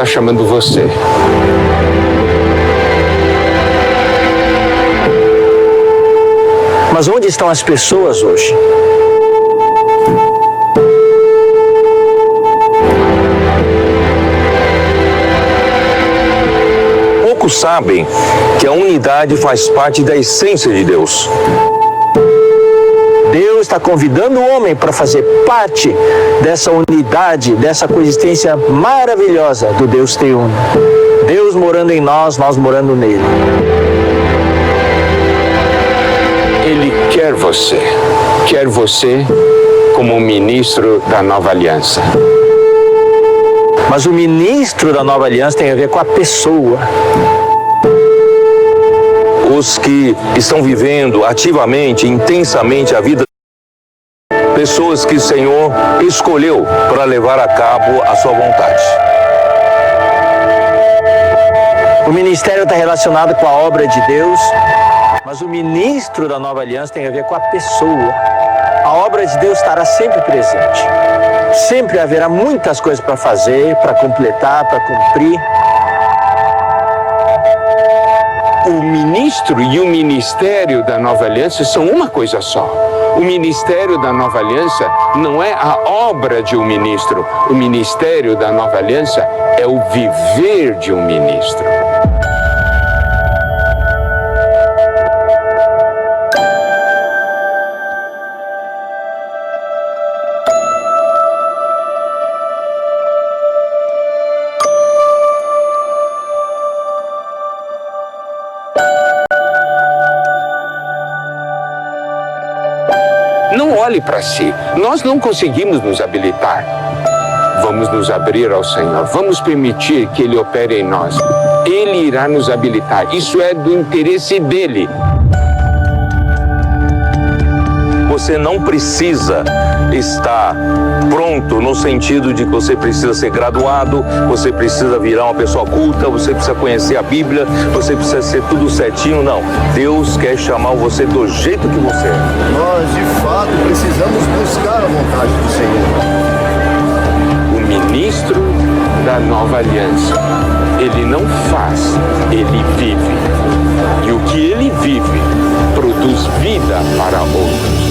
está chamando você. Mas onde estão as pessoas hoje? Poucos sabem que a unidade faz parte da essência de Deus. Deus está convidando o homem para fazer parte dessa unidade, dessa coexistência maravilhosa do Deus triuno. Deus morando em nós, nós morando nele. Ele quer você como ministro da nova aliança. Mas o ministro da nova aliança tem a ver com a pessoa. Os que estão vivendo ativamente, intensamente a vida, pessoas que o Senhor escolheu para levar a cabo a sua vontade. O ministério está relacionado com a obra de Deus, mas o ministro da nova aliança tem a ver com a pessoa. A obra de Deus estará sempre presente. Sempre haverá muitas coisas para fazer, para completar, para cumprir. O ministro e o ministério da nova aliança são uma coisa só. O ministério da nova aliança não é a obra de um ministro. O ministério da nova aliança é o viver de um ministro. Não olhe para si. Nós não conseguimos nos habilitar. Vamos nos abrir ao Senhor. Vamos permitir que Ele opere em nós. Ele irá nos habilitar. Isso é do interesse dEle. Você não precisa estar pronto no sentido de que você precisa ser graduado, você precisa virar uma pessoa culta, você precisa conhecer a Bíblia, você precisa ser tudo certinho. Não. Deus quer chamar você do jeito que você é. Nós, de fato, precisamos buscar a vontade do Senhor. O ministro da nova aliança, ele não faz, ele vive. E o que ele vive produz vida para outros.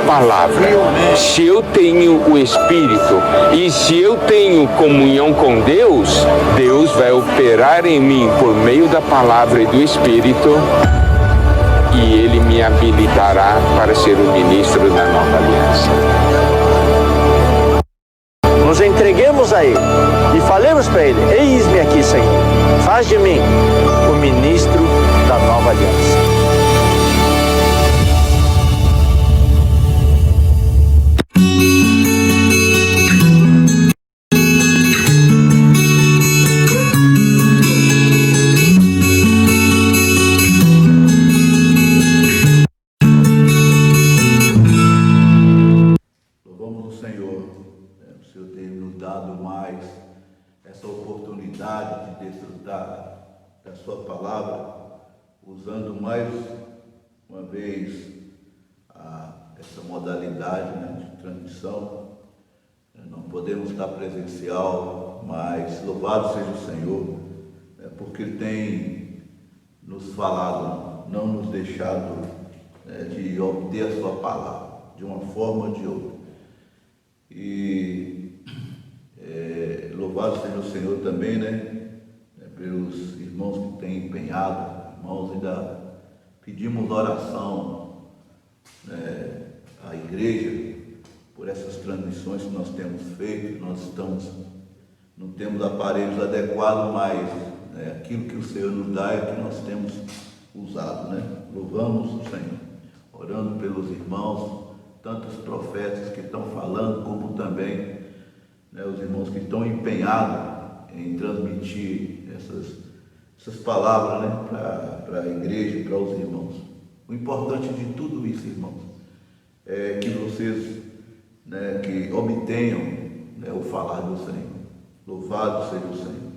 Palavra, se eu tenho o Espírito e se eu tenho comunhão com Deus, Deus vai operar em mim por meio da palavra e do Espírito e Ele me habilitará para ser o ministro da nova aliança. Nos entreguemos a Ele e falemos para Ele: eis-me aqui, Senhor, faz de mim o ministro da nova aliança. Da sua palavra, usando mais uma vez essa modalidade, né, de transmissão. Não podemos estar presencial, mas louvado seja o Senhor, porque Ele tem nos falado, não nos deixado de obter a sua palavra, de uma forma ou de outra. E louvado seja o Senhor também, né? Pelos irmãos que têm empenhado, irmãos, ainda pedimos oração à igreja por essas transmissões que nós temos feito. Nós não temos aparelhos adequados, mas aquilo que o Senhor nos dá é que nós temos usado, né? Louvamos o Senhor, orando pelos irmãos, tantos profetas que estão falando, como também, né, os irmãos que estão empenhados em transmitir essas palavras, né, para a igreja e para os irmãos. O importante de tudo isso, irmãos, é que vocês, né, que obtenham, né, o falar do Senhor. Louvado seja o Senhor.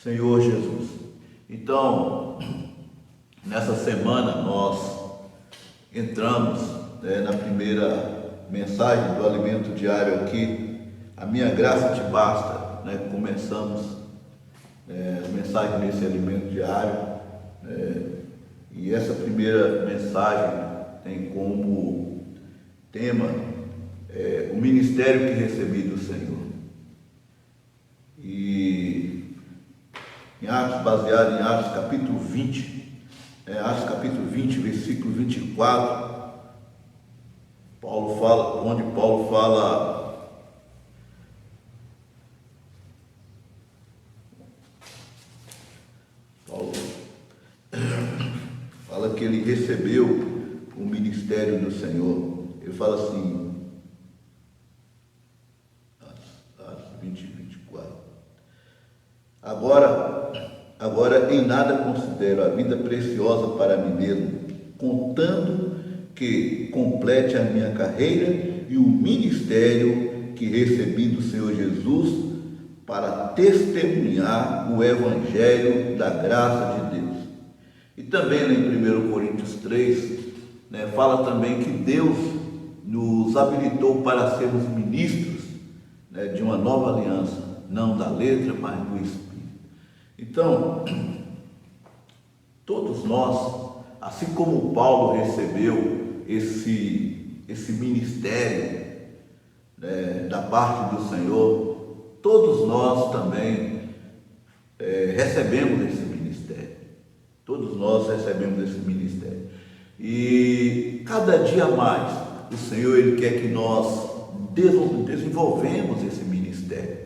Senhor Jesus. Então, nessa semana nós entramos, né, na primeira mensagem do alimento diário aqui, a minha graça te basta, né? Começamos a mensagem nesse alimento diário, e essa primeira mensagem tem como tema o ministério que recebi do Senhor. E em Atos, baseado em Atos capítulo 20, Atos capítulo 20, versículo 24, onde Paulo fala que ele recebeu o ministério do Senhor. Ele fala assim, Atos 20, 24. Agora em nada considero a vida preciosa para mim mesmo, contando que complete a minha carreira e o ministério que recebi do Senhor Jesus para testemunhar o evangelho da graça de Deus. E também em 1 Coríntios 3, né, fala também que Deus nos habilitou para sermos ministros, né, de uma nova aliança, não da letra, mas do Espírito. Então, todos nós, assim como Paulo recebeu esse ministério, né, da parte do Senhor, todos nós também recebemos esse ministério. Todos nós recebemos esse ministério. E cada dia mais, o Senhor, Ele quer que nós desenvolvemos esse ministério.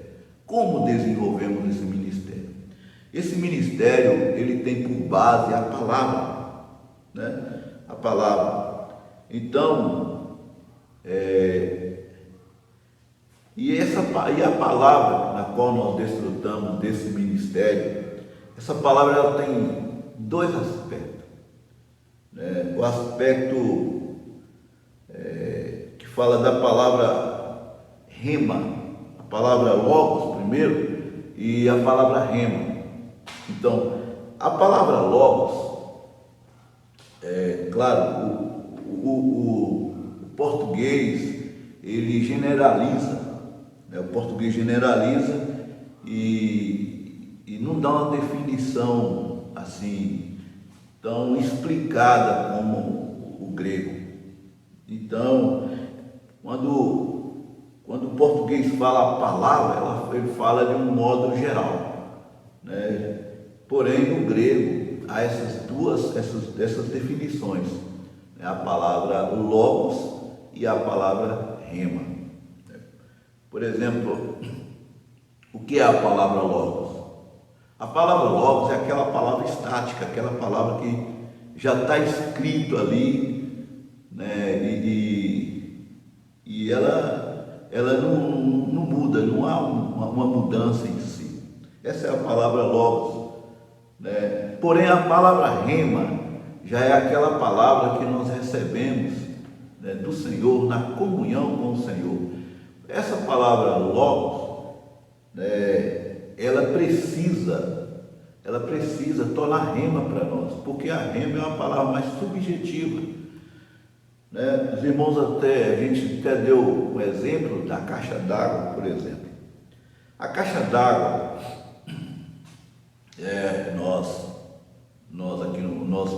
Como desenvolvemos esse ministério? Esse ministério, ele tem por base a palavra, né? A palavra. Então, e a palavra na qual nós desfrutamos desse ministério, essa palavra ela tem dois aspectos, né? O aspecto que fala da palavra rema, a palavra logos primeiro e a palavra rema. Então, a palavra logos, claro, o português ele generaliza, né? O português generaliza e não dá uma definição assim tão explicada como o grego. Então, quando o português fala a palavra, ele fala de um modo geral, né? Porém, no grego há essas definições, né? A palavra logos e a palavra rema. Por exemplo, o que é a palavra logos? A palavra logos é aquela palavra estática, aquela palavra que já está escrito ali, né? E ela não muda, não há uma mudança em si. Essa é a palavra logos, né? Porém, a palavra rema já é aquela palavra que nós recebemos, né, do Senhor, na comunhão com o Senhor. Essa palavra logos, né, ela precisa tornar rema para nós, porque a rema é uma palavra mais subjetiva, né? Os irmãos a gente até deu um exemplo da caixa d'água, por exemplo. A caixa d'água,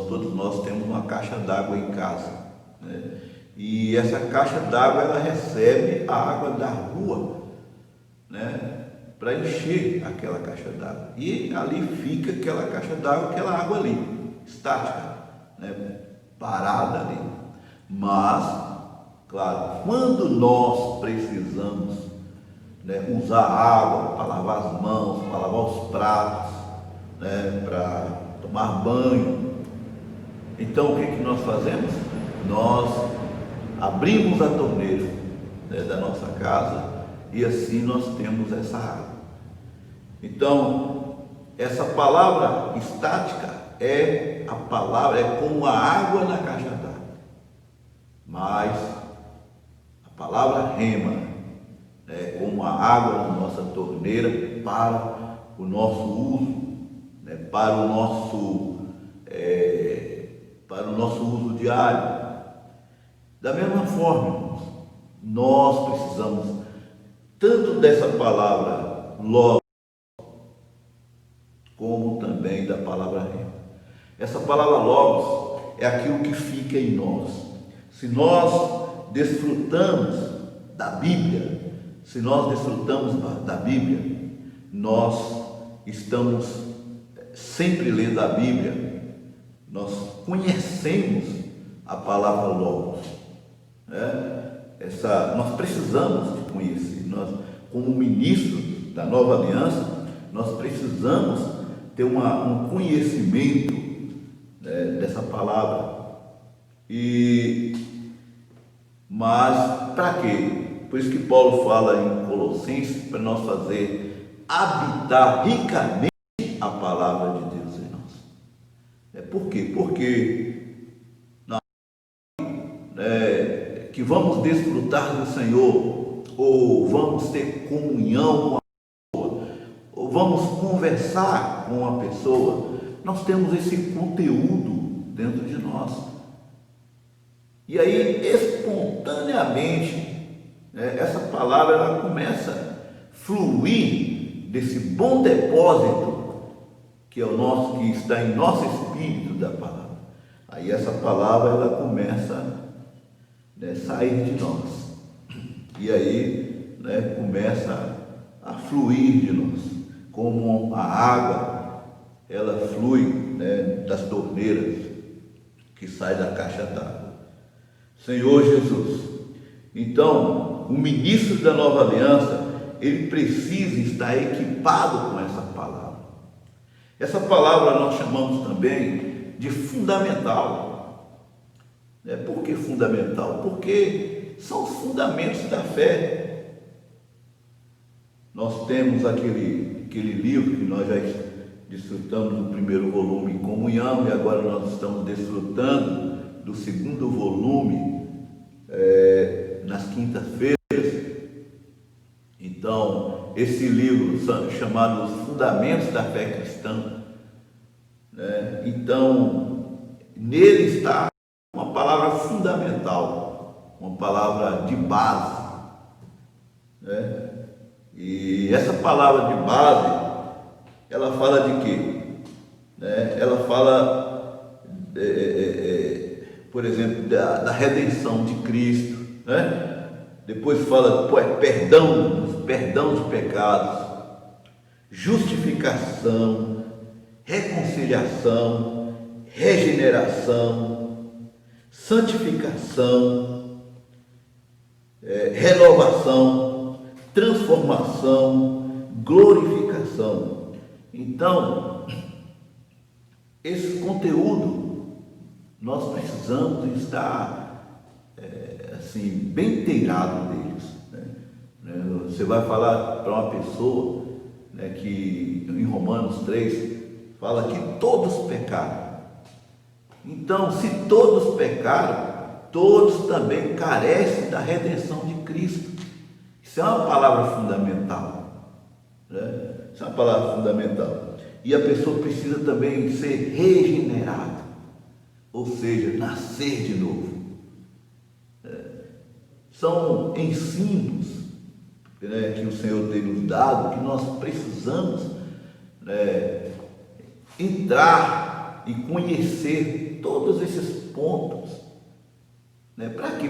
todos nós temos uma caixa d'água em casa, né? E essa caixa d'água ela recebe a água da rua, né, para encher aquela caixa d'água. E ali fica aquela caixa d'água, aquela água ali, estática, né, parada ali. Mas, claro, quando nós precisamos, né, usar água para lavar as mãos, para lavar os pratos, né, para tomar banho, Então o que nós fazemos? Nós abrimos a torneira, né, da nossa casa, e assim nós temos essa água. Então, essa palavra estática é a palavra, é como a água na caixa d'água. Mas a palavra rema é como a água na nossa torneira para o nosso uso, né, para o nosso uso diário. Da mesma forma, irmãos, nós precisamos tanto dessa palavra logos, como também da palavra rema. Essa palavra logos é aquilo que fica em nós. Se nós desfrutamos da Bíblia, nós estamos sempre lendo a Bíblia, nós conhecemos a palavra logos, né? Nós precisamos de conhecer. Nós, como ministro da nova aliança, nós precisamos ter um conhecimento, né, dessa palavra. Mas para quê? Por isso que Paulo fala em Colossenses, para nós fazer habitar ricamente a palavra de Deus em nós. Por quê? Porque que vamos desfrutar do Senhor, ou vamos ter comunhão com a pessoa, ou vamos conversar com a pessoa, nós temos esse conteúdo dentro de nós. E aí, espontaneamente, essa palavra ela começa a fluir desse bom depósito que é o nosso, que está em nosso espírito da palavra. Aí essa palavra ela começa a sair de nós. E aí, começa a fluir de nós, como a água, ela flui, das torneiras que sai da caixa d'água. Senhor Jesus, então, o ministro da nova aliança, ele precisa estar equipado com essa palavra. Essa palavra nós chamamos também de fundamental. Por que fundamental? Porque são os fundamentos da fé. Nós temos aquele livro que nós já desfrutamos do primeiro volume em comunhão, e agora nós estamos desfrutando do segundo volume nas quintas-feiras. Então, esse livro chamado Os Fundamentos da Fé Cristã, então, nele está uma palavra fundamental, uma palavra de base, E essa palavra de base, ela fala de quê? Ela fala, por exemplo, da redenção de Cristo, Depois fala perdão de pecados, justificação, reconciliação, regeneração, santificação, renovação, transformação, glorificação. Então, esse conteúdo nós precisamos estar assim, bem inteirado deles. Você vai falar para uma pessoa, que em Romanos 3 fala que todos pecaram. Então, se todos pecaram, todos também carecem da redenção de Cristo. Isso é uma palavra fundamental, Isso é uma palavra fundamental. E a pessoa precisa também ser regenerada, ou seja, nascer de novo. São ensinos, que o Senhor tem nos dado, que nós precisamos entrar e conhecer todos esses pontos. Para quê?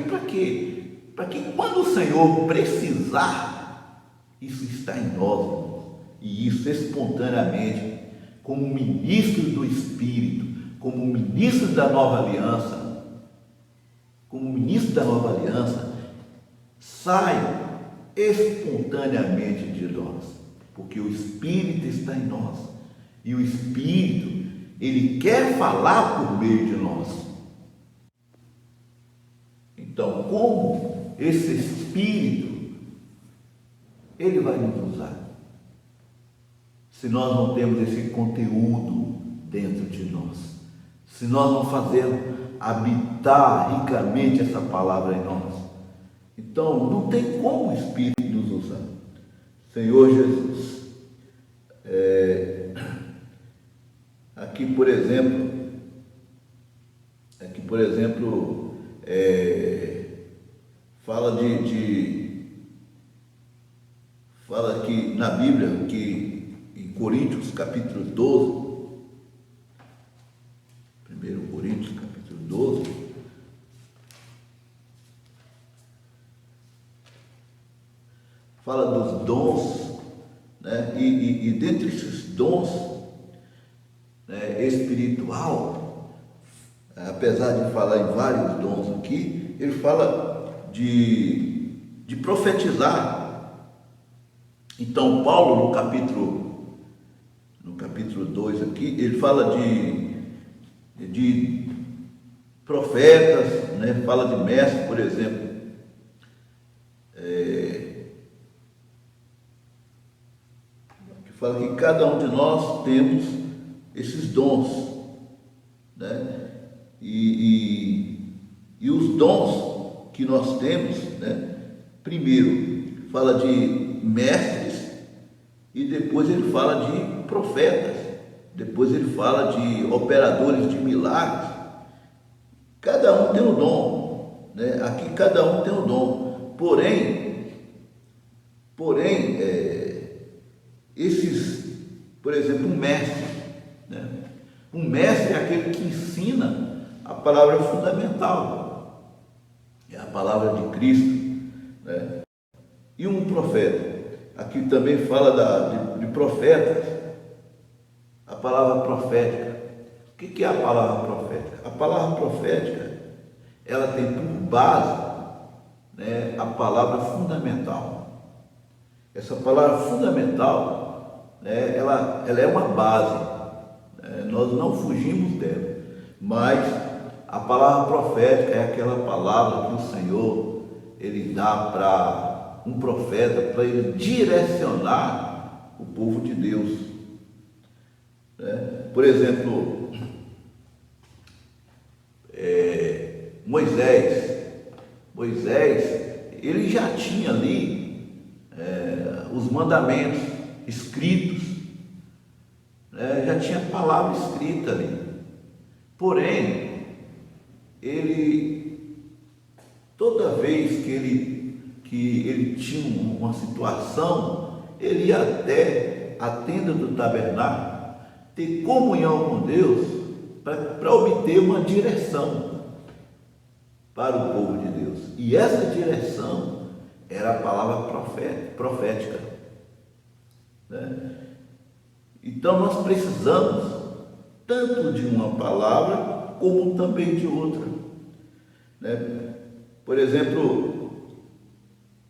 Para que quando o Senhor precisar, isso está em nós, irmãos. E isso espontaneamente, como ministro do Espírito, como ministro da nova aliança, sai espontaneamente de nós, porque o Espírito está em nós, e o Espírito, Ele quer falar por meio de nós. Então, como esse Espírito, ele vai nos usar? Se nós não temos esse conteúdo dentro de nós, se nós não fazermos habitar ricamente essa palavra em nós, então não tem como o Espírito nos usar. Senhor Jesus, aqui por exemplo, fala aqui na Bíblia, que em Coríntios capítulo 12, 1 Coríntios capítulo 12, fala dos dons, né? E dentre esses dons, né, espiritual, apesar de falar em vários dons aqui, ele fala de profetizar. Então Paulo no capítulo 2 aqui, ele fala de profetas, né? Fala de mestres, por exemplo, que fala que cada um de nós temos esses dons, né? E os dons que nós temos, né? Primeiro fala de mestres, e depois ele fala de profetas, depois ele fala de operadores de milagres. Cada um tem um dom, né? Aqui cada um tem um dom, porém, esses, por exemplo, um mestre, né? Um mestre é aquele que ensina a palavra fundamental, é a palavra de Cristo, né? E um profeta, aqui também fala de profetas, a palavra profética. O que é a palavra profética? A palavra profética, ela tem por base, né, a palavra fundamental. Essa palavra fundamental, né, ela é uma base, né, nós não fugimos dela, mas a palavra profética é aquela palavra que o Senhor, ele dá para um profeta, para ele direcionar o povo de Deus, né? Por exemplo, Moisés, ele já tinha ali os mandamentos escritos, né? Já tinha a palavra escrita ali, porém, ele, toda vez que ele tinha uma situação, ele ia até a tenda do tabernáculo, ter comunhão com Deus, para obter uma direção para o povo de Deus. E essa direção era a palavra profética, né? Então nós precisamos tanto de uma palavra como também de outra, né? Por exemplo,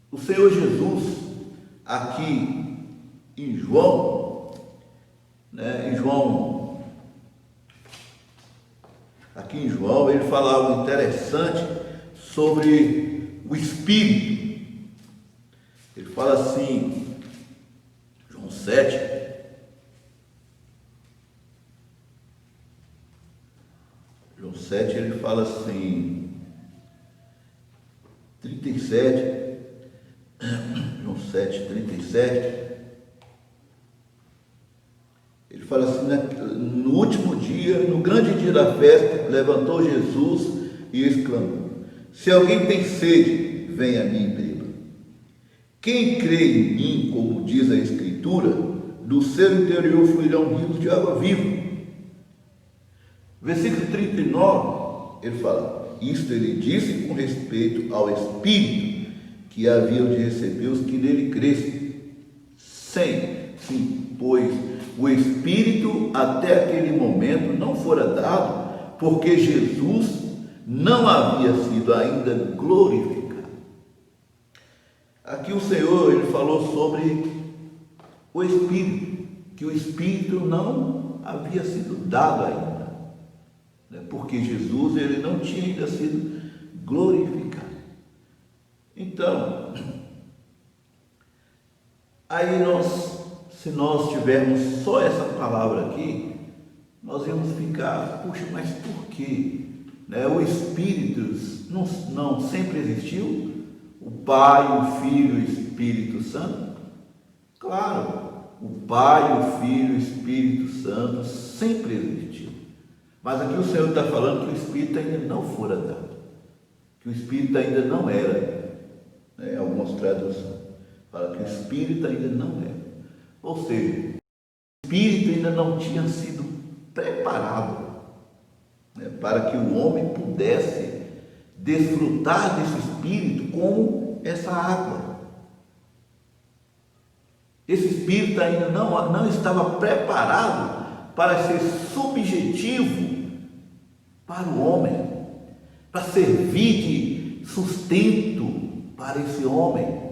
o Senhor Jesus, aqui em João, né? Aqui em João, ele fala algo interessante sobre o Espírito. Ele fala assim, João 7, ele fala assim, 37, João 7, 37, ele fala assim, no último dia, no grande dia da festa, levantou Jesus e exclamou: se alguém tem sede, venha a mim e beba. Quem crê em mim, como diz a Escritura, do seu interior fluirão rios de água viva. Versículo 39, ele fala: isto ele disse com respeito ao Espírito que haviam de receber os que nele crescem. Sim, pois o Espírito até aquele momento não fora dado, porque Jesus não havia sido ainda glorificado. Aqui o Senhor, ele falou sobre o Espírito, que o Espírito não havia sido dado ainda, né? Porque Jesus ele não tinha ainda sido glorificado. Então, aí se nós tivermos só essa palavra aqui, nós íamos ficar, puxa, mas por quê? Né? O Espírito não sempre existiu? O Pai, o Filho e o Espírito Santo? Claro, o Pai, o Filho e o Espírito Santo sempre existiu. Mas aqui o Senhor está falando que o Espírito ainda não fora dado, que o Espírito ainda não era, né? Algumas traduções falam que o Espírito ainda não era. Ou seja, o Espírito ainda não tinha sido preparado, né, para que o homem pudesse desfrutar desse Espírito como essa água. Esse Espírito ainda não estava preparado para ser subjetivo para o homem, para servir de sustento para esse homem,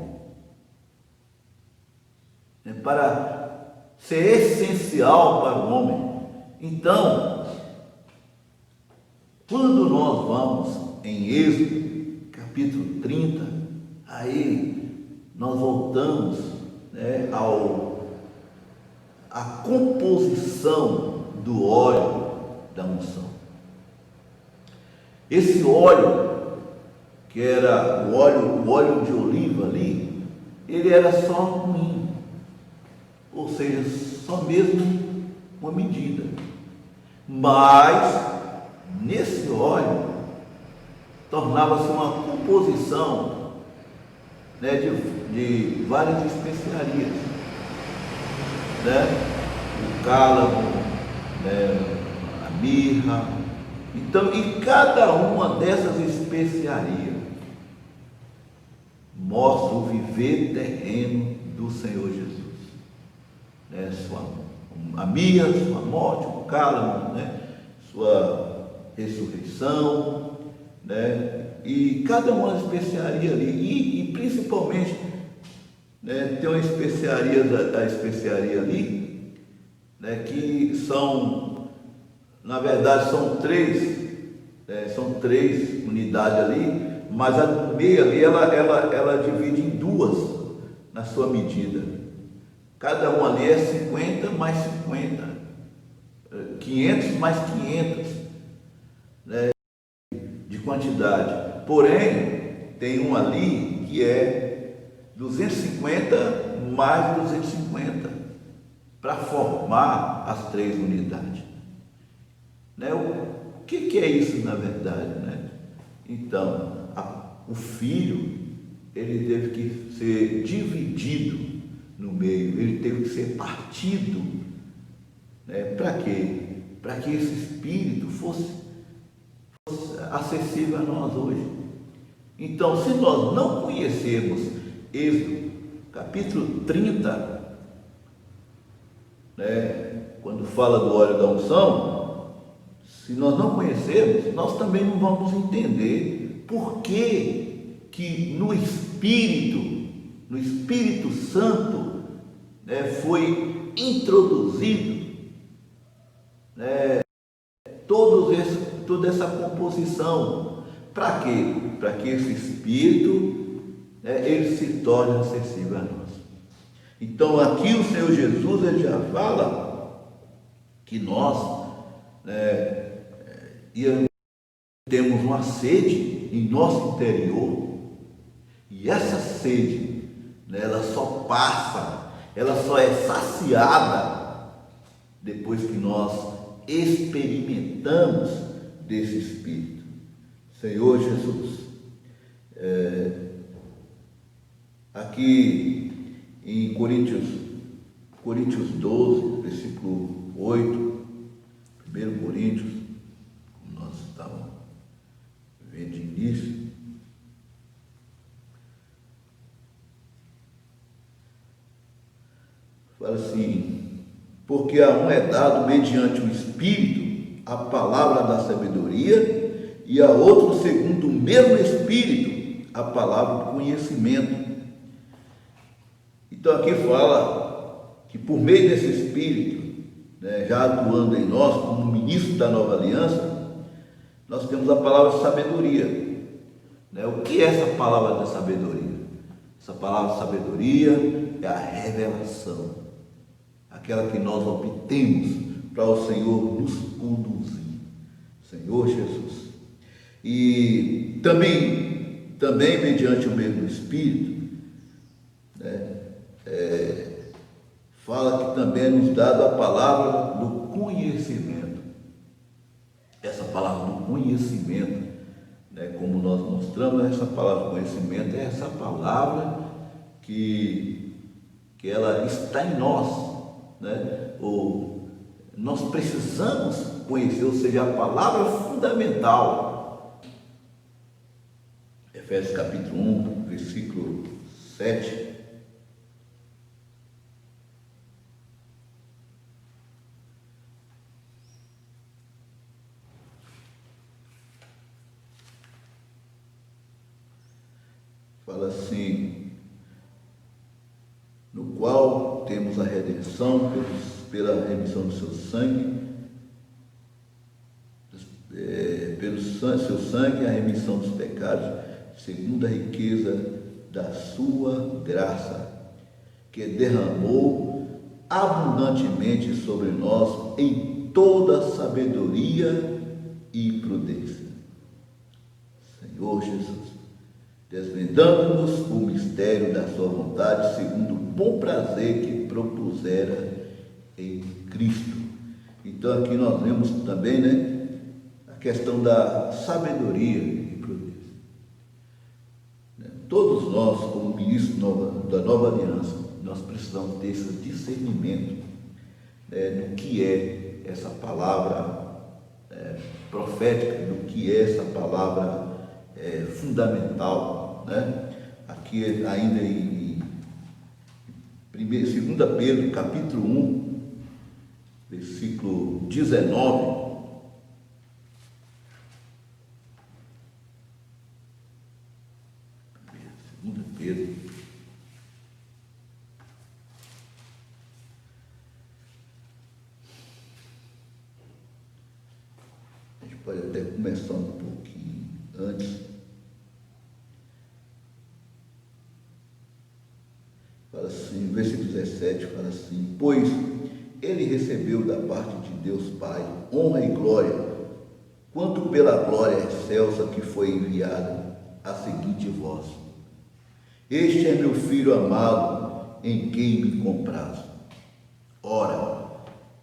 né, para ser essencial para o homem. Então, quando nós vamos em Êxodo, capítulo 30, aí nós voltamos, né, a composição do óleo da unção. Esse óleo, que era o óleo de oliva ali, ele era só ruim, ou seja, só mesmo uma medida. Mas nesse óleo tornava-se uma composição, né, de várias especiarias, né? O cálamo, né, a mirra. Então, e cada uma dessas especiarias mostra o viver terreno do Senhor Jesus, né? A mirra, sua morte, o cálamo, né? Sua ressurreição, né? E cada uma especiaria ali, e principalmente, né, tem uma especiaria, a especiaria ali, né, que são, na verdade, são três unidades ali, mas a do meio ali, ela divide em duas na sua medida. Cada uma ali é 50 mais 50, 500 mais 500, né, de quantidade. Porém, tem um ali que é 250 mais 250, para formar as três unidades. Né? O que é isso, na verdade? Né? Então, o Filho, ele teve que ser dividido no meio, ele teve que ser partido, né? Para quê? Para que esse Espírito fosse acessível a nós hoje. Então, se nós não conhecermos Êxodo, capítulo 30, né, quando fala do óleo da unção, se nós não conhecermos, nós também não vamos entender por que no Espírito Santo, né, foi introduzido, né, toda essa composição. Para quê? Para que esse Espírito, né, ele se torne acessível a nós. Então aqui o Senhor Jesus, ele já fala que nós, né, temos uma sede em nosso interior, e essa sede, né, ela só passa, ela só é saciada depois que nós experimentamos desse Espírito. Senhor Jesus, aqui em Coríntios 12, versículo 8, 1 Coríntios, como nós estávamos vendo de início, fala assim: porque a um é dado mediante o Espírito a palavra da sabedoria, e a outro, segundo o mesmo Espírito, a palavra do conhecimento. Então aqui fala que por meio desse Espírito, né, já atuando em nós como ministro da nova aliança, nós temos a palavra sabedoria, né? O que é essa palavra da sabedoria? Essa palavra sabedoria é a revelação, aquela que nós obtemos para o Senhor nos conduzir, Senhor Jesus. E também mediante o mesmo Espírito, né, fala que também é nos dado a palavra do conhecimento. Essa palavra do conhecimento, né, como nós mostramos, essa palavra do conhecimento é essa palavra que ela está em nós, né? Ou nós precisamos conhecer, ou seja, a palavra fundamental. Efésios capítulo 1, versículo 7. Fala assim: no qual temos a redenção pela remissão do seu sangue, pelo seu sangue, a remissão dos pecados, segundo a riqueza da sua graça, que derramou abundantemente sobre nós em toda sabedoria e prudência. Senhor Jesus, desvendando-nos o mistério da sua vontade, segundo o bom prazer que propusera em Cristo. Então aqui nós vemos também, né, a questão da sabedoria e prudência. Todos nós, como ministros da nova aliança, nós precisamos ter esse discernimento, né, do que é essa palavra profética, do que é essa palavra fundamental, né? Aqui ainda em 2 Pedro capítulo 1, versículo 19, Pedro, a gente pode até começar um pouquinho antes. Fala assim, versículo 17, fala assim: pois ele recebeu da parte de Deus Pai honra e glória, quanto pela glória excelsa que foi enviada a seguinte voz: este é meu filho amado, em quem me comprazo. Ora,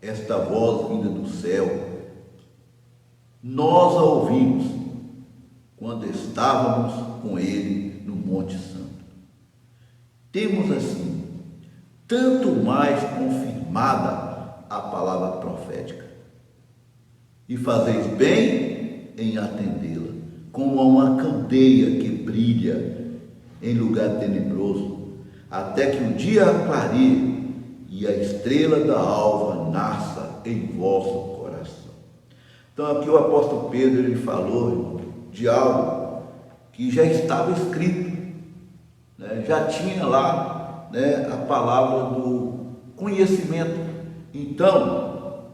esta voz vinda do céu, nós a ouvimos quando estávamos com ele no Monte Santo. Temos assim tanto mais confirmada a palavra profética, e fazeis bem em atendê-la, como a uma candeia que brilha em lugar tenebroso, até que o dia clareie e a estrela da alva nasça em vosso coração. Então aqui o apóstolo Pedro, ele falou de algo que já estava escrito, né? Já tinha lá, né, a palavra do conhecimento. Então,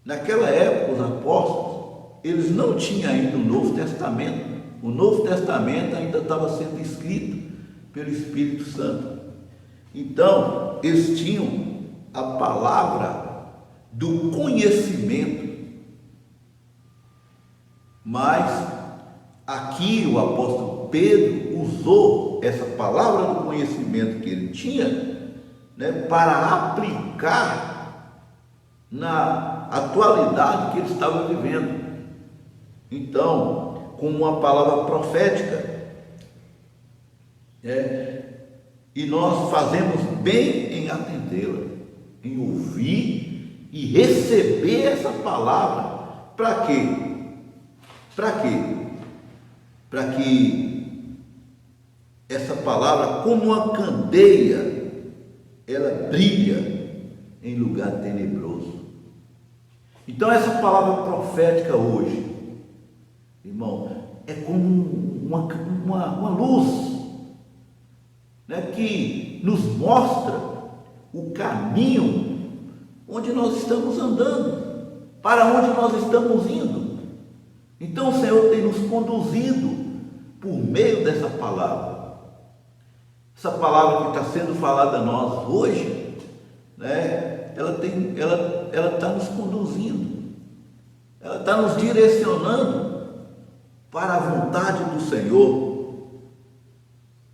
naquela época, os apóstolos, eles não tinham ainda o Novo Testamento. O Novo Testamento ainda estava sendo escrito pelo Espírito Santo. Então, eles tinham a palavra do conhecimento. Mas aqui o apóstolo Pedro usou essa palavra do conhecimento que ele tinha, né, para aplicar na atualidade que ele estava vivendo. Então, como uma palavra profética, e nós fazemos bem em atendê-la, em ouvir e receber essa palavra. Para quê? Para quê? Para que essa palavra, como uma candeia, ela brilha em lugar tenebroso. Então essa palavra profética hoje, irmão, é como uma luz, né, que nos mostra o caminho onde nós estamos andando, para onde nós estamos indo. Então o Senhor tem nos conduzido por meio dessa palavra. Essa palavra que está sendo falada a nós hoje, né, ela está nos conduzindo, ela está nos direcionando para a vontade do Senhor.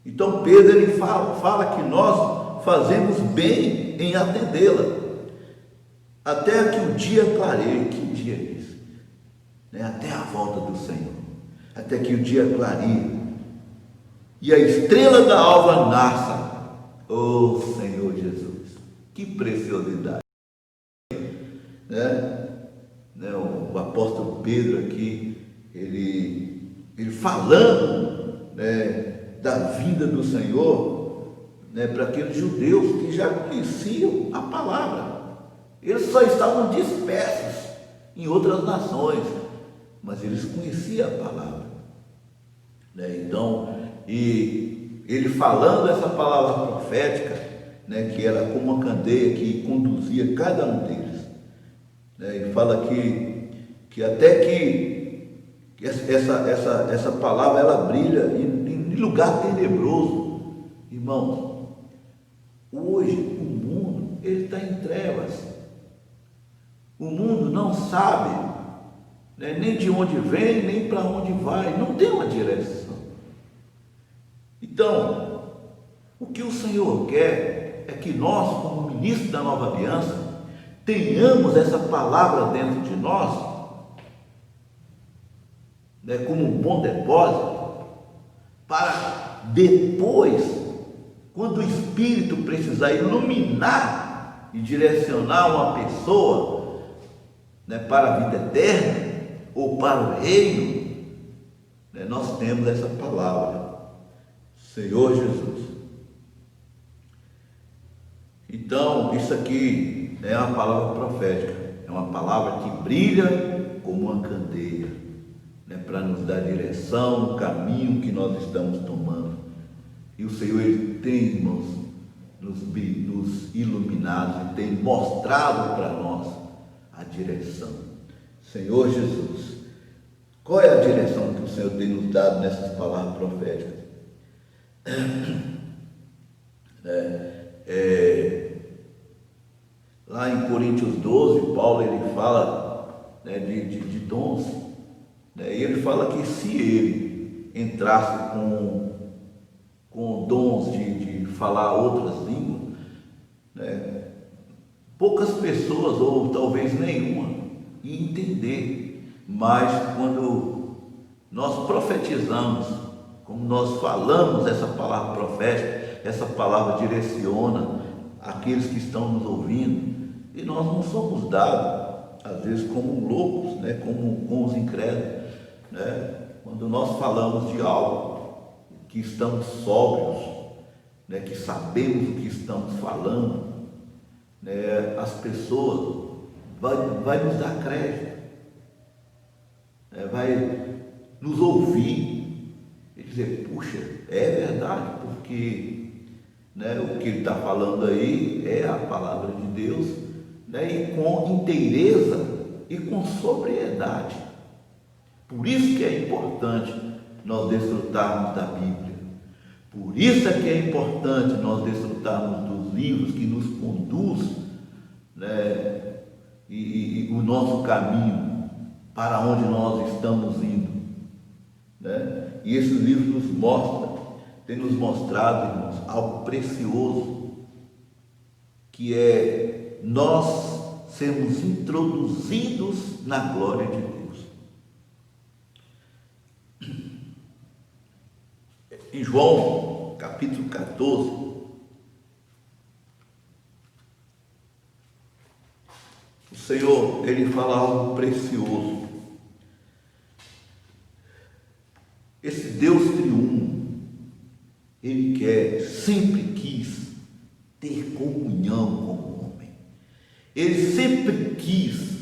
Então Pedro ele fala que nós fazemos bem em atendê-la, até que o dia clareie. Que dia é esse? Né? Até a volta do Senhor, até que o dia clareie e a estrela da alva nasça. Oh Senhor Jesus, que preciosidade, né? O apóstolo Pedro aqui, ele falando, né, da vinda do Senhor, né, para aqueles judeus que já conheciam a palavra. Eles só estavam dispersos em outras nações, mas eles conheciam a palavra, né? Então, e ele falando essa palavra profética, né, que era como uma candeia que conduzia cada um deles, né? Ele fala que até que essa palavra ela brilha em lugar tenebroso. Irmãos, hoje o mundo ele está em trevas. O mundo não sabe, né, nem de onde vem, nem para onde vai, não tem uma direção. Então, o que o Senhor quer é que nós, como ministros da nova aliança, tenhamos essa palavra dentro de nós, né, como um bom depósito, para depois, quando o Espírito precisar iluminar e direcionar uma pessoa, né, para a vida eterna ou para o reino, né, nós temos essa palavra, Senhor Jesus. Então, isso aqui é uma palavra profética, é uma palavra que brilha como uma candeia, né, para nos dar direção no caminho que nós estamos tomando. E o Senhor ele tem, irmãos, nos iluminado e tem mostrado para nós a direção. Senhor Jesus, qual é a direção que o Senhor tem nos dado nessas palavras proféticas? Lá em Coríntios 12, Paulo ele fala, né, de dons, né, e ele fala que se ele entrasse com dons de falar outras línguas, né, poucas pessoas, ou talvez nenhuma, iam entender. Mas quando nós profetizamos, como nós falamos essa palavra profética, essa palavra direciona aqueles que estão nos ouvindo, e nós não somos dados, às vezes, como loucos, né, como os incrédulos, né? Quando nós falamos de algo, que estamos sóbrios, né, que sabemos o que estamos falando, né, as pessoas vai nos dar crédito, né, vai nos ouvir e dizer, puxa, é verdade, porque, né, o que ele está falando aí é a palavra de Deus, né, e com inteireza e com sobriedade. Por isso que é importante nós desfrutarmos da Bíblia. Por isso é que é importante nós desfrutarmos dos livros que nos conduz, né, e o nosso caminho para onde nós estamos indo, né? E esses livros nos mostram, tem nos mostrado, irmãos, algo precioso, que é nós sermos introduzidos na glória de Deus. Em João, capítulo 14, o Senhor, ele fala algo precioso. Esse Deus triuno, ele sempre quis ter comunhão com o homem. Ele sempre quis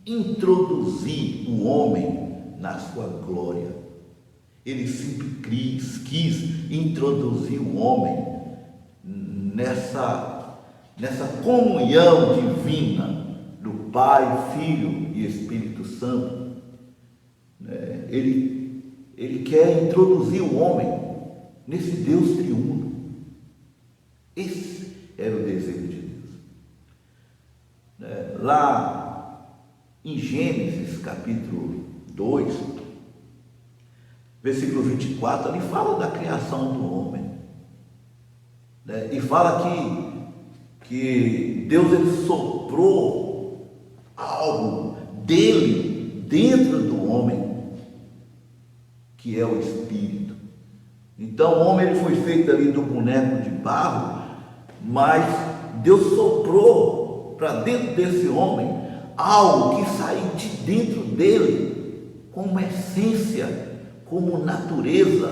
introduzir o homem na sua glória. Ele sempre quis introduzir o homem nessa comunhão divina do Pai, Filho e Espírito Santo, né? Ele quer introduzir o homem nesse Deus triuno. Esse era o desejo de Deus. Lá em Gênesis capítulo 2, versículo 24, ele fala da criação do homem, né? E fala que Deus ele soprou algo dele dentro do homem, que é o Espírito. Então o homem ele foi feito ali do boneco de barro, mas Deus soprou para dentro desse homem algo que saiu de dentro dele, como essência, como natureza.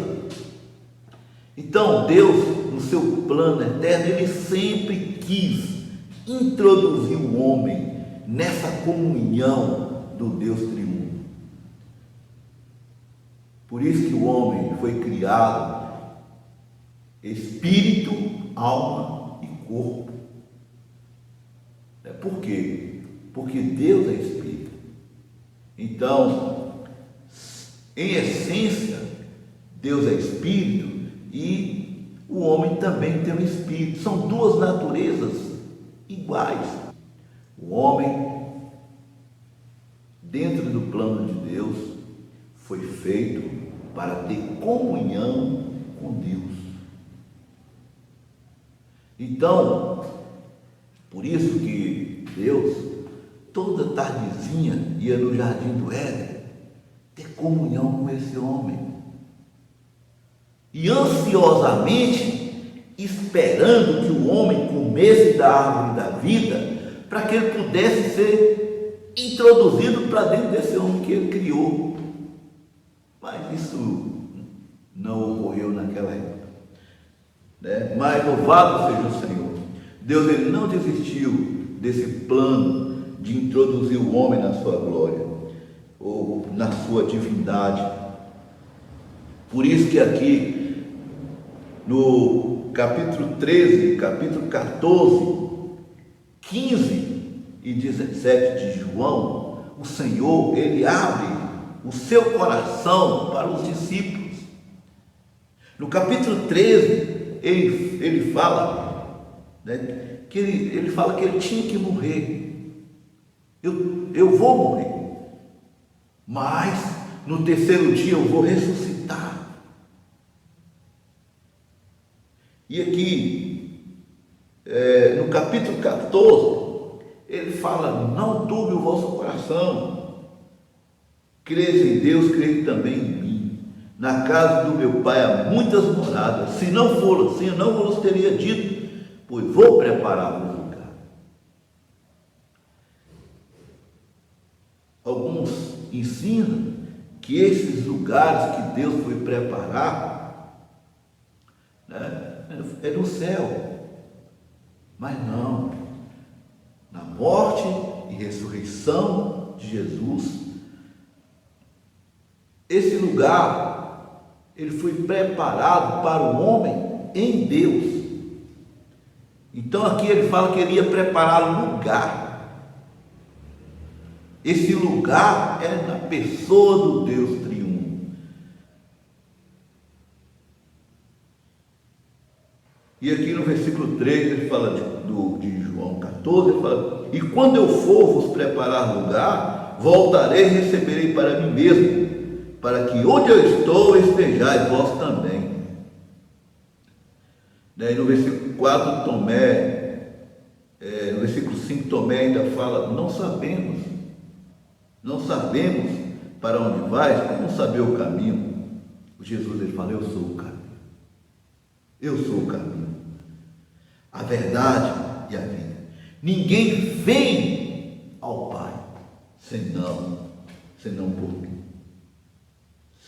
Então Deus, no seu plano eterno, ele sempre quis introduzir o homem nessa comunhão do Deus triuno. Por isso que o homem foi criado espírito, alma e corpo. Por quê? Porque Deus é espírito. Então, em essência, Deus é espírito e o homem também tem um espírito. São duas naturezas iguais. O homem, dentro do plano de Deus, foi feito para ter comunhão com Deus. Então, por isso que Deus, toda tardezinha, ia no jardim do Éden ter comunhão com esse homem. E ansiosamente esperando que o homem comesse da árvore da vida, para que ele pudesse ser introduzido para dentro desse homem que ele criou. Mas isso não ocorreu naquela época, né? Mas louvado seja o Senhor. Deus ele não desistiu desse plano de introduzir o homem na sua glória ou na sua divindade. Por isso que aqui no capítulo 13, capítulo 14, 15 e 17 de João, o Senhor ele abre o seu coração para os discípulos. No capítulo 13, ele fala, né, que ele fala que ele tinha que morrer. Eu vou morrer, mas no terceiro dia eu vou ressuscitar. E aqui, no capítulo 14, ele fala: não turbe o vosso coração. Creis em Deus, creio também em mim. Na casa do meu Pai há muitas moradas. Se não for assim, eu não vos teria dito, pois vou preparar-vos lugar. Alguns ensinam que esses lugares que Deus foi preparar, né, é no céu. Mas não. Na morte e ressurreição de Jesus, esse lugar, ele foi preparado para o homem em Deus. Então aqui ele fala que ele ia preparar lugar. Esse lugar é na pessoa do Deus triuno. E aqui no versículo 3 ele fala de João 14, ele fala: e quando eu for vos preparar lugar, voltarei e receberei para mim mesmo, para que onde eu estou estejais vós também. E no versículo 4, no versículo 5, Tomé ainda fala: não sabemos para onde vais, como saber o caminho? Jesus ele fala: eu sou o caminho, eu sou o caminho, a verdade e a vida. Ninguém vem ao Pai senão por mim.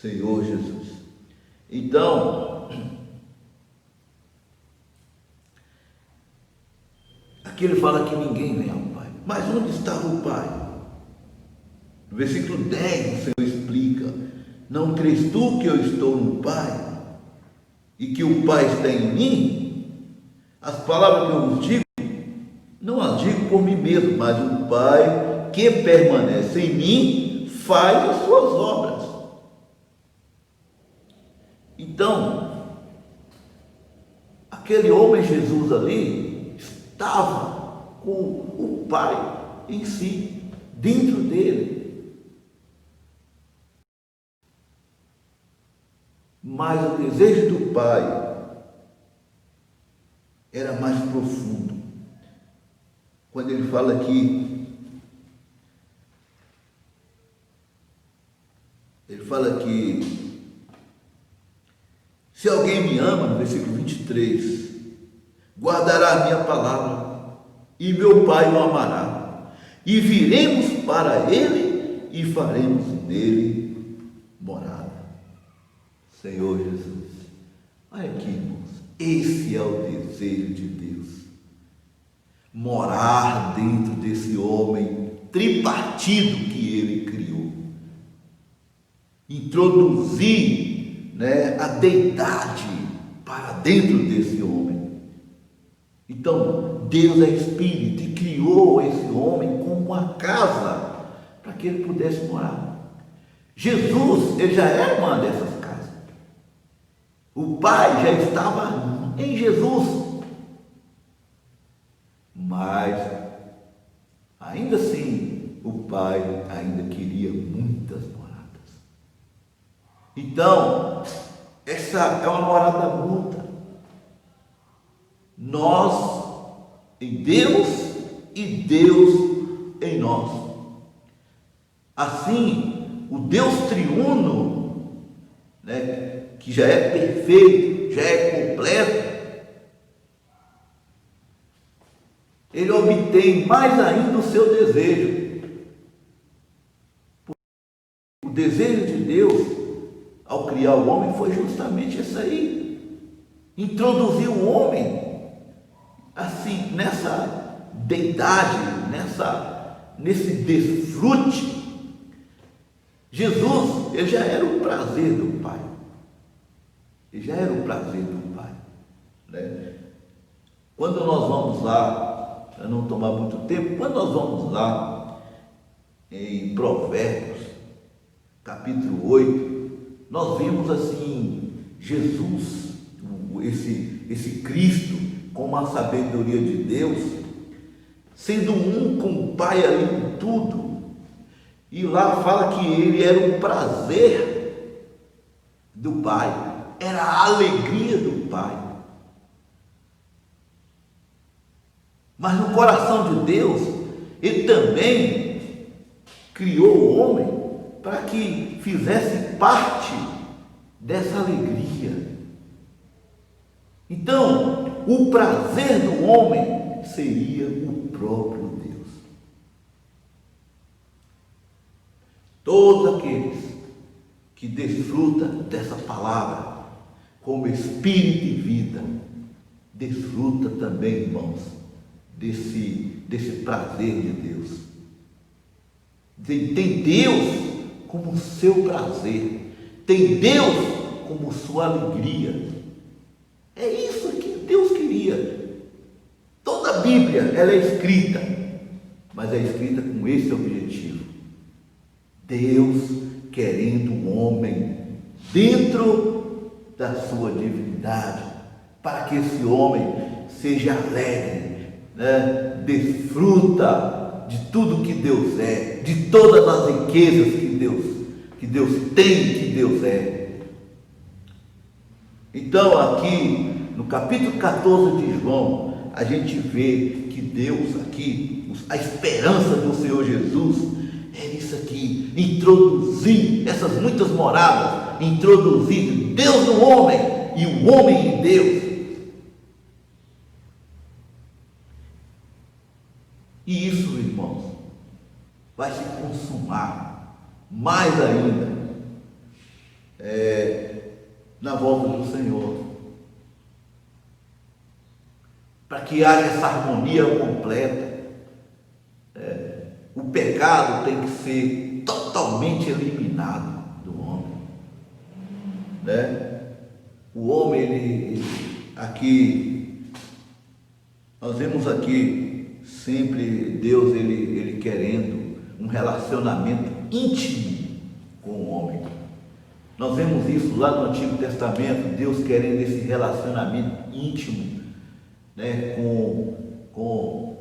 Senhor Jesus. Então, aqui ele fala que ninguém vem ao Pai. Mas onde está o Pai? No versículo 10 o Senhor explica: não crês tu que eu estou no Pai e que o Pai está em mim? As palavras que eu vos digo, digo por mim mesmo, mas o Pai que permanece em mim faz as suas obras. Então, aquele homem Jesus ali estava com o Pai em si, dentro dele. Mas o desejo do Pai era mais profundo. Quando ele fala aqui, ele fala que se alguém me ama, no versículo 23, guardará a minha palavra, e meu Pai o amará, e viremos para ele e faremos nele morada. Senhor Jesus, olha aqui, irmãos, esse é o desejo de Deus, morar dentro desse homem tripartido que ele criou, introduzir, a deidade para dentro desse homem. Então, Deus é Espírito e criou esse homem como uma casa para que ele pudesse morar. Jesus, ele já era uma dessas casas. O Pai já estava em Jesus, mas ainda assim o Pai ainda queria muitas moradas. Então, essa é uma morada mútua. Nós em Deus e Deus em nós. Assim, o Deus triuno, que já é perfeito, já é completo, ele obtém mais ainda o seu desejo. O desejo de Deus ao criar o homem foi justamente isso aí, introduzir o homem assim nessa deidade, nesse desfrute. Jesus, ele já era o prazer do Pai. Ele já era o prazer do Pai, Quando nós vamos lá, para não tomar muito tempo, quando nós vamos lá em Provérbios, capítulo 8, nós vimos assim, Jesus, esse Cristo, com a sabedoria de Deus, sendo um com o Pai ali em tudo. E lá fala que ele era o prazer do Pai, era a alegria do Pai. Mas no coração de Deus, ele também criou o homem para que fizesse parte dessa alegria. Então, o prazer do homem seria o próprio Deus. Todos aqueles que desfrutam dessa palavra como espírito e vida, desfruta também, irmãos, desse prazer de Deus. Tem Deus como seu prazer, tem Deus como sua alegria. É isso que Deus queria. Toda a Bíblia, ela é escrita, mas é escrita com esse objetivo: Deus querendo um homem dentro da sua divindade, para que esse homem seja alegre, desfruta de tudo que Deus é, de todas as riquezas que Deus tem, que Deus é. Então, aqui no capítulo 14 de João, a gente vê que Deus aqui, a esperança do Senhor Jesus, é isso aqui, introduzir essas muitas moradas, introduzir Deus no homem e o homem em Deus. E isso, irmãos, vai se consumar mais ainda na volta do Senhor, para que haja essa harmonia completa. O pecado tem que ser totalmente eliminado do homem, O homem, aqui nós vemos aqui sempre Deus ele querendo um relacionamento íntimo com o homem. Nós vemos isso lá no Antigo Testamento, Deus querendo esse relacionamento íntimo, né, com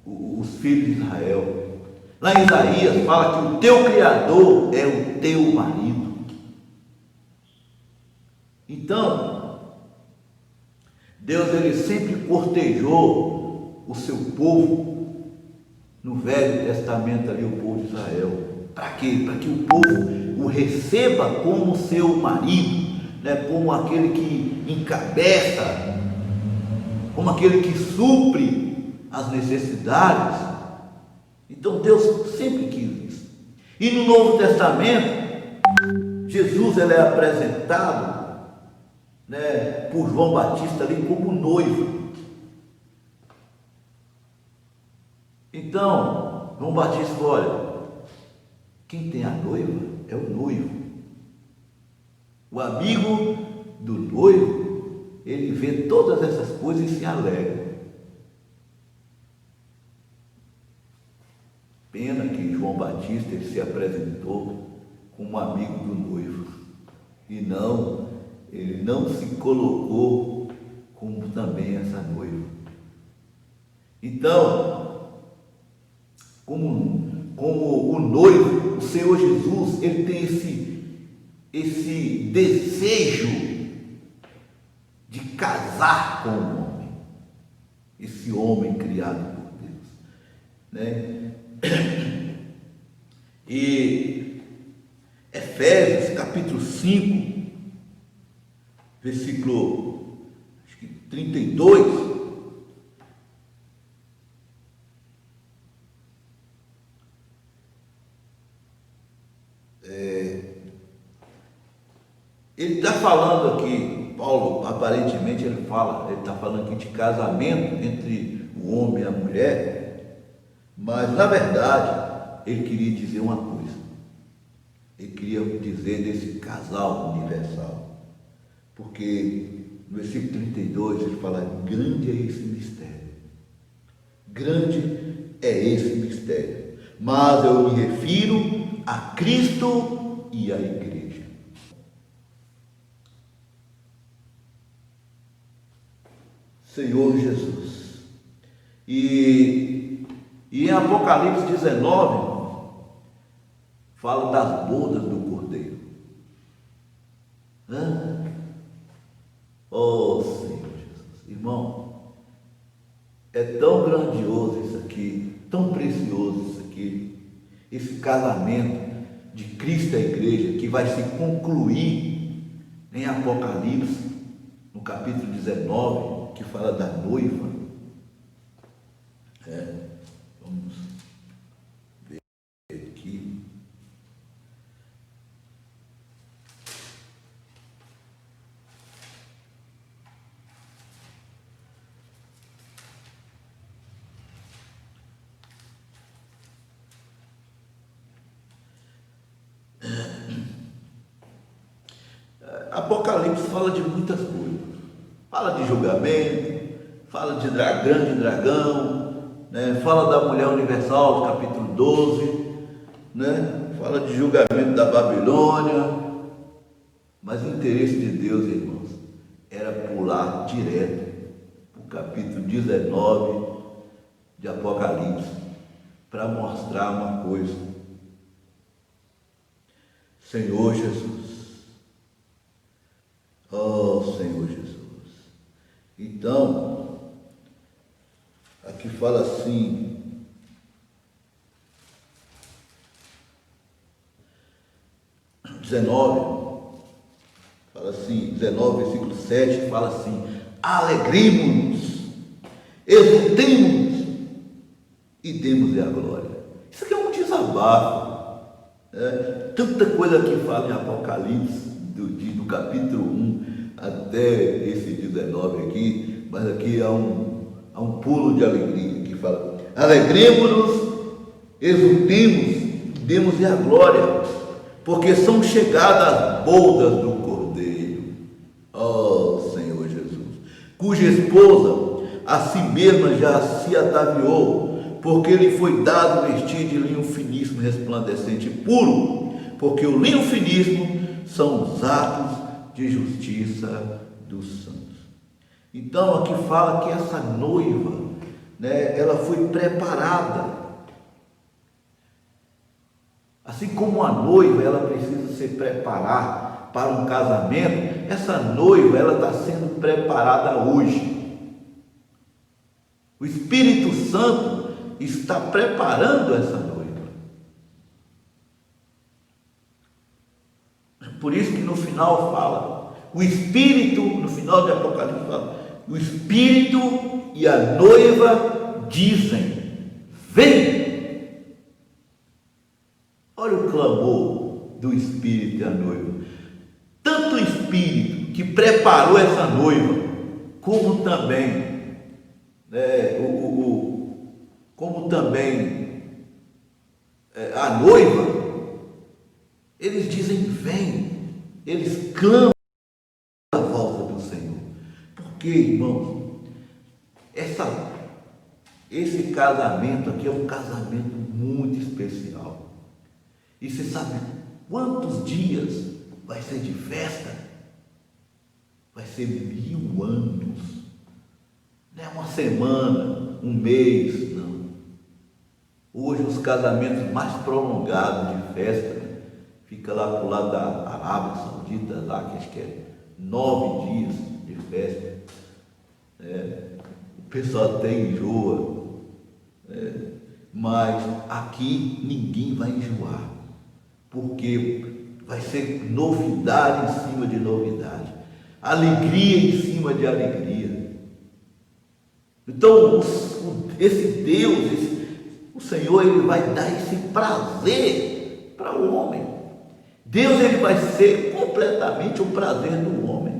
os filhos de Israel. Lá em Isaías fala que o teu Criador é o teu marido. Então, Deus ele sempre cortejou o seu povo no Velho Testamento ali, o povo de Israel. Para quê? Para que o povo o receba como seu marido, né? Como aquele que encabeça, como aquele que supre as necessidades. Então Deus sempre quis isso. E no Novo Testamento, Jesus ele é apresentado, né, por João Batista ali como noivo. Então, João Batista falou: olha, quem tem a noiva é o noivo. O amigo do noivo, ele vê todas essas coisas e se alegra. Pena que João Batista ele se apresentou como amigo do noivo e ele não se colocou como também essa noiva. Então, como o noivo, o Senhor Jesus, ele tem esse desejo de casar com o homem, esse homem criado por Deus, né? E Efésios capítulo 5, versículo 32, ele está falando aqui, Paulo aparentemente ele está falando aqui de casamento entre o homem e a mulher, mas na verdade ele queria dizer uma coisa, ele queria dizer desse casal universal, porque no versículo 32 ele fala: grande é esse mistério, grande é esse mistério, mas eu me refiro a Cristo e à igreja. Senhor Jesus. E em Apocalipse 19 fala das bodas do Cordeiro. Oh Senhor Jesus, irmão, é tão grandioso isso aqui, tão precioso isso aqui, esse casamento de Cristo e a igreja que vai se concluir em Apocalipse, no capítulo 19, que fala da noiva. Vamos ver aqui. Apocalipse fala de muitas coisas. Fala de julgamento, fala de grande dragão, né? Fala da mulher universal, capítulo 12, né? Fala de julgamento da Babilônia. Mas o interesse de Deus, irmãos, era pular direto para o capítulo 19 de Apocalipse, para mostrar uma coisa. Senhor Jesus, oh Senhor Jesus. Então, aqui fala assim, fala assim, 19, versículo 7, fala assim: alegremos-nos, exultemos e demos-lhe a glória. Isso aqui é um desabafo, né? Tanta coisa que fala em Apocalipse, do capítulo 1 até esse 19 aqui, mas aqui há um pulo de alegria, que fala: alegremos-nos, exultemos, demos-lhe a glória, porque são chegadas as bodas do Cordeiro, ó Senhor Jesus, cuja esposa a si mesma já se ataviou, porque lhe foi dado vestir de linho finíssimo, resplandecente e puro, porque o linho finíssimo são os atos de justiça dos santos. Então aqui fala que essa noiva, né, ela foi preparada. Assim como a noiva, ela precisa se preparar para um casamento, essa noiva, ela está sendo preparada hoje. O Espírito Santo está preparando essa noiva. Por isso que no final fala, o Espírito, no final de Apocalipse fala, o Espírito e a noiva dizem, vem. Olha o clamor do Espírito e a noiva. Tanto o Espírito que preparou essa noiva, como também, a noiva, eles dizem vem, eles clamam a volta do Senhor. Porque, irmãos, esse casamento aqui é um casamento muito especial. E você sabe quantos dias vai ser de festa? Vai ser 1000 anos. Não é uma semana, um mês, não. Hoje os casamentos mais prolongados de festa, né, fica lá pro lado da Arábia Saudita, lá que acho que é 9 dias de festa. O pessoal até enjoa, mas aqui ninguém vai enjoar, porque vai ser novidade em cima de novidade, alegria em cima de alegria. Então esse Deus, o Senhor, ele vai dar esse prazer para o homem. Deus, ele vai ser completamente o prazer do homem.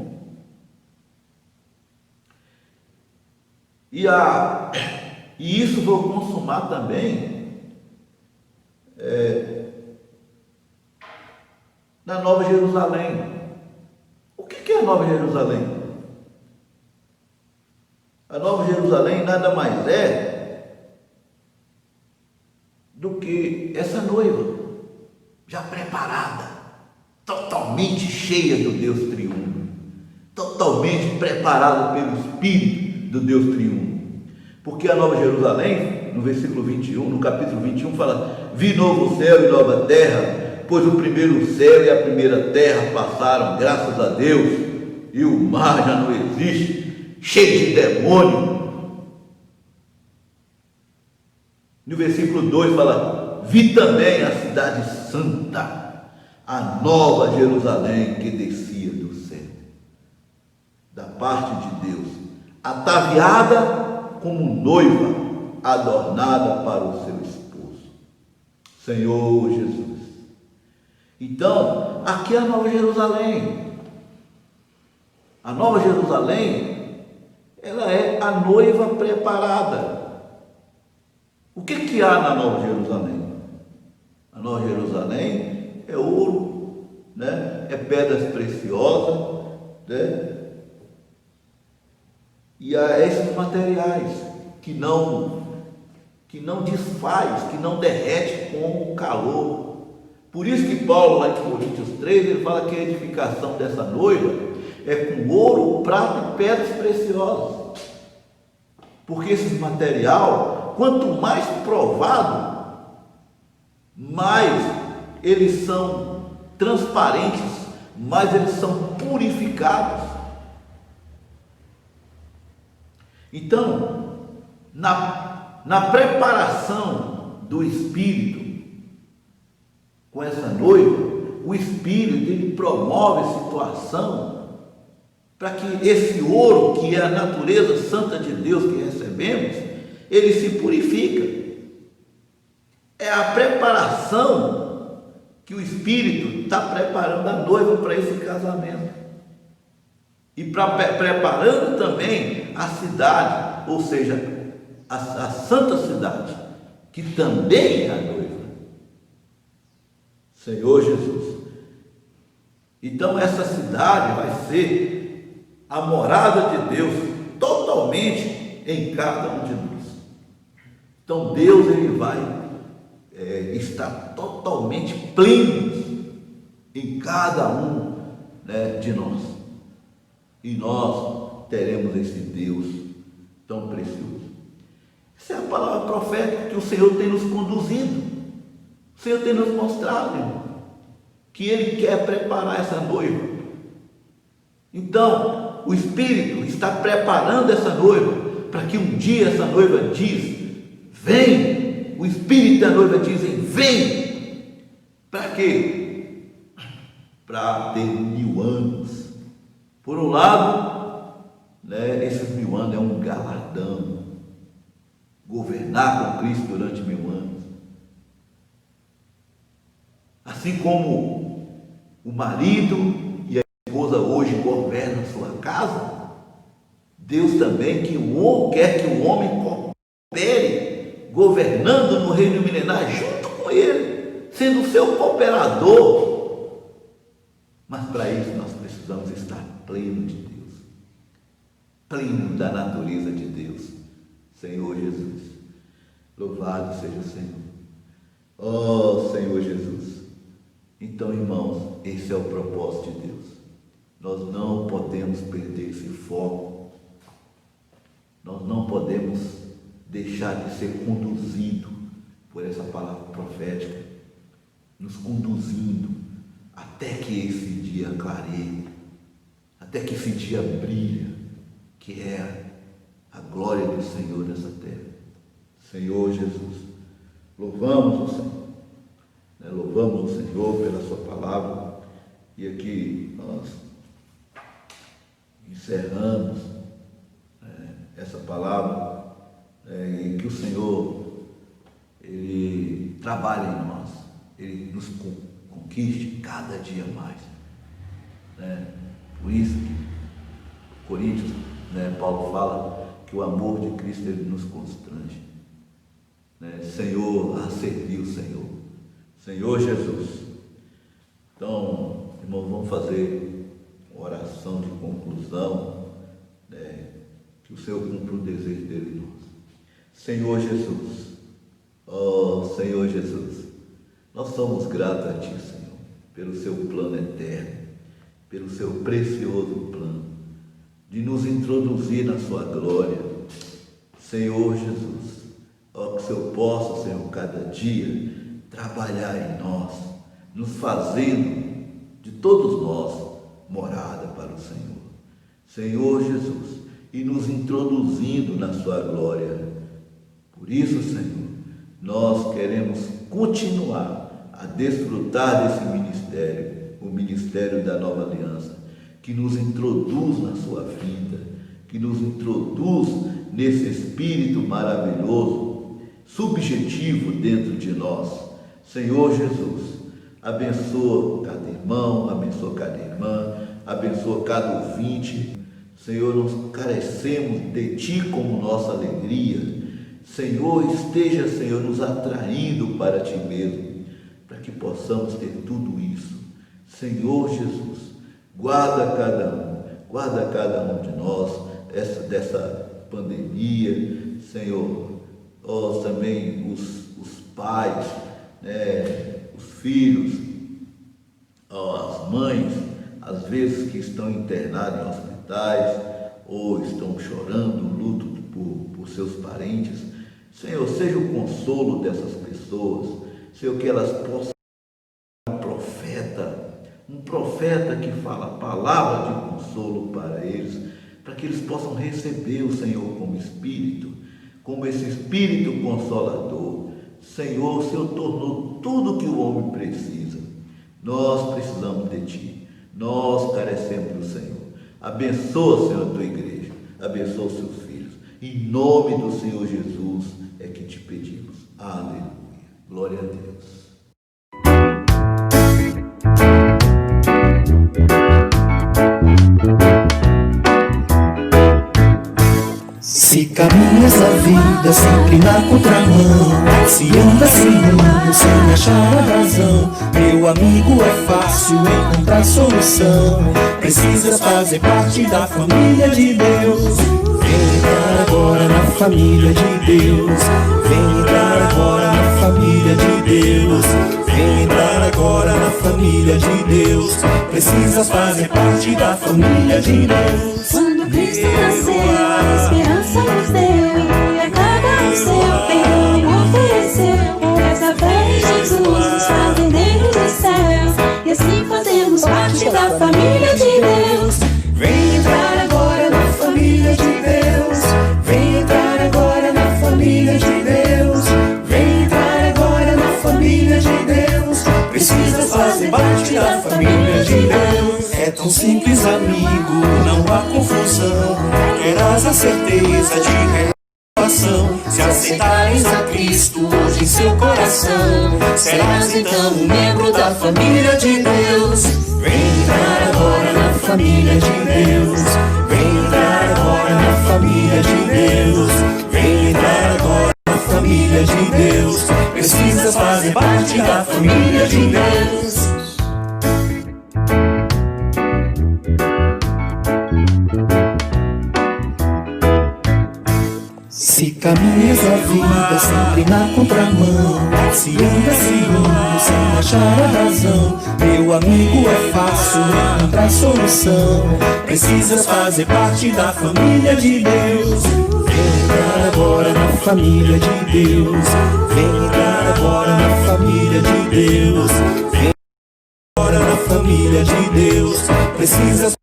E isso vou consumar também na Nova Jerusalém. O que é a Nova Jerusalém? A Nova Jerusalém nada mais é do que essa noiva já preparada, totalmente cheia do Deus triuno, totalmente preparada pelo Espírito do Deus triuno. Porque a Nova Jerusalém, no versículo 21, no capítulo 21, fala: vi novo céu e nova terra, pois o primeiro céu e a primeira terra passaram, graças a Deus, e o mar já não existe, cheio de demônio. No versículo 2 fala: vi também a cidade santa, a nova Jerusalém que descia do céu, da parte de Deus, ataviada como noiva, adornada para o seu esposo, Senhor Jesus. Então, aqui é a Nova Jerusalém. A Nova Jerusalém, ela é a noiva preparada. O que há na Nova Jerusalém? A Nova Jerusalém é ouro, né? É pedras preciosas, né? E há esses materiais que não desfaz, que não derrete com o calor. Por isso que Paulo, lá em Coríntios 3, ele fala que a edificação dessa noiva é com ouro, prata e pedras preciosas. Porque esse material, quanto mais provado, mais eles são transparentes, mais eles são purificados. Então, na preparação do Espírito com essa noiva, o Espírito, ele promove a situação para que esse ouro, que é a natureza santa de Deus que recebemos, ele se purifica. É a preparação que o Espírito está preparando a noiva para esse casamento. E preparando também a cidade, ou seja, a santa cidade, que também é a noiva, Senhor Jesus. Então essa cidade vai ser a morada de Deus totalmente em cada um de nós. Então Deus ele vai estar totalmente pleno em cada um, né, de nós. E nós teremos esse Deus tão precioso. Essa é a palavra profética que o Senhor tem nos conduzido. O Senhor tem nos mostrado, irmão, que Ele quer preparar essa noiva. Então, o Espírito está preparando essa noiva, para que um dia essa noiva diz, vem. O Espírito da noiva dizem, vem. Para quê? Para ter 1000 anos. Por um lado, né, esses 1000 anos é um galardão. Governar com Cristo durante 1000 anos. Assim como o marido e a esposa hoje governam sua casa, Deus também quer que o homem coopere, governando no reino milenar junto com ele, sendo seu cooperador. Mas para isso nós precisamos estar pleno de Deus, pleno da natureza de Deus. Senhor Jesus, louvado seja o Senhor. Oh, Senhor Jesus. Então, irmãos, esse é o propósito de Deus. Nós não podemos perder esse foco. Nós não podemos deixar de ser conduzido por essa palavra profética, nos conduzindo até que esse dia clareie, até que esse dia brilhe, que é a glória do Senhor nessa terra. Senhor Jesus, louvamos o Senhor, né? Louvamos o Senhor pela sua palavra, e aqui nós encerramos essa palavra, e que o Senhor Ele trabalhe em nós, Ele nos conquiste cada dia mais, né? Por isso que Coríntios, né, Paulo fala que o amor de Cristo ele nos constrange, né? Senhor, a servir o Senhor, Senhor Jesus. Então, irmãos, vamos fazer uma oração de conclusão, né? Que o Senhor cumpra o desejo dele em nós. Senhor Jesus, oh Senhor Jesus, nós somos gratos a Ti, Senhor, pelo Seu plano eterno, pelo Seu precioso plano, de nos introduzir na Sua glória. Senhor Jesus, ó, que o Senhor possa, Senhor, cada dia trabalhar em nós, nos fazendo de todos nós morada para o Senhor. Senhor Jesus, e nos introduzindo na Sua glória. Por isso, Senhor, nós queremos continuar a desfrutar desse ministério, o ministério da Nova Aliança, que nos introduz na Sua vida, que nos introduz nesse Espírito maravilhoso, subjetivo dentro de nós. Senhor Jesus, abençoa cada irmão, abençoa cada irmã, abençoa cada ouvinte. Senhor, nós carecemos de Ti como nossa alegria. Senhor, esteja, Senhor, nos atraindo para Ti mesmo, para que possamos ter tudo isso. Senhor Jesus, guarda cada um de nós dessa pandemia, Senhor. Oh, também os pais, né, os filhos, oh, as mães, às vezes que estão internados em hospitais ou estão chorando, luto por seus parentes. Senhor, seja o consolo dessas pessoas. Senhor, que elas possam ser um profeta que fala a palavra de consolo para eles, para que eles possam receber o Senhor como Espírito, como esse Espírito Consolador. Senhor, o Senhor tornou tudo o que o homem precisa. Nós precisamos de Ti, nós carecemos do Senhor. Abençoa, Senhor, a Tua igreja, abençoa os Seus filhos. Em nome do Senhor Jesus é que Te pedimos. Aleluia. Glória a Deus. Se caminhas na vida sempre na contramão, se anda sem rumo, sem achar a razão, meu amigo, é fácil encontrar solução. Precisas fazer parte da família de Deus. Vem entrar agora na família de Deus. Vem entrar agora na família de Deus. Vem entrar agora na família de Deus. Precisas fazer parte da família de Deus. Quando Cristo nasceu, a esperança nos deu, e a cada um seu perdão ofereceu. Essa fé em Jesus nos faz herdeiros do céu, e assim fazemos parte da família de Deus. Vem entrar agora na família de Deus. Vem entrar agora na família de Deus. Vem entrar agora na família de Deus. Precisas fazer parte da família de Deus. É tão simples, amigo, não há confusão. Terás a certeza de renovação. Se aceitares a Cristo hoje em seu coração, serás então um membro da família de Deus. Vem entrar agora na família de Deus. Vem entrar agora na família de Deus. Vem entrar agora na família de Deus. Precisas fazer parte da família de Deus. Se caminhas a vida sempre na contramão, se anda segundo sem achar a razão, meu amigo, é fácil encontrar solução. Precisas fazer parte da família de Deus. Vem entrar agora na família de Deus. Vem entrar agora na família de Deus. Vem agora na família de Deus. Precisas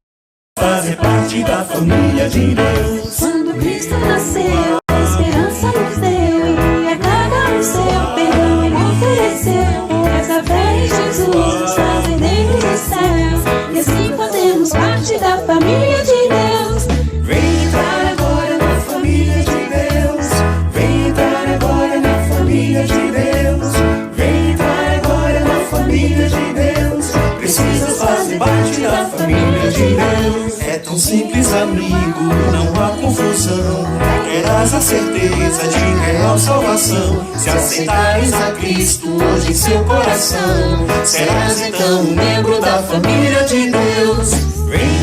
fazer parte da família de Deus. Quando Cristo nasceu, a esperança nos deu, e a cada um seu perdão ofereceu. Essa fé em Jesus nos faz herdeiros do céu, e assim fazemos parte da família de Deus. Vem entrar agora na família de Deus. Vem entrar agora na família de Deus. Vem entrar agora na família de Deus. Precisas fazer parte da família de Deus. É tão simples, amigo, não há confusão. Terás a certeza de real salvação. Se aceitares a Cristo hoje em seu coração, serás então um membro da família de Deus. Vem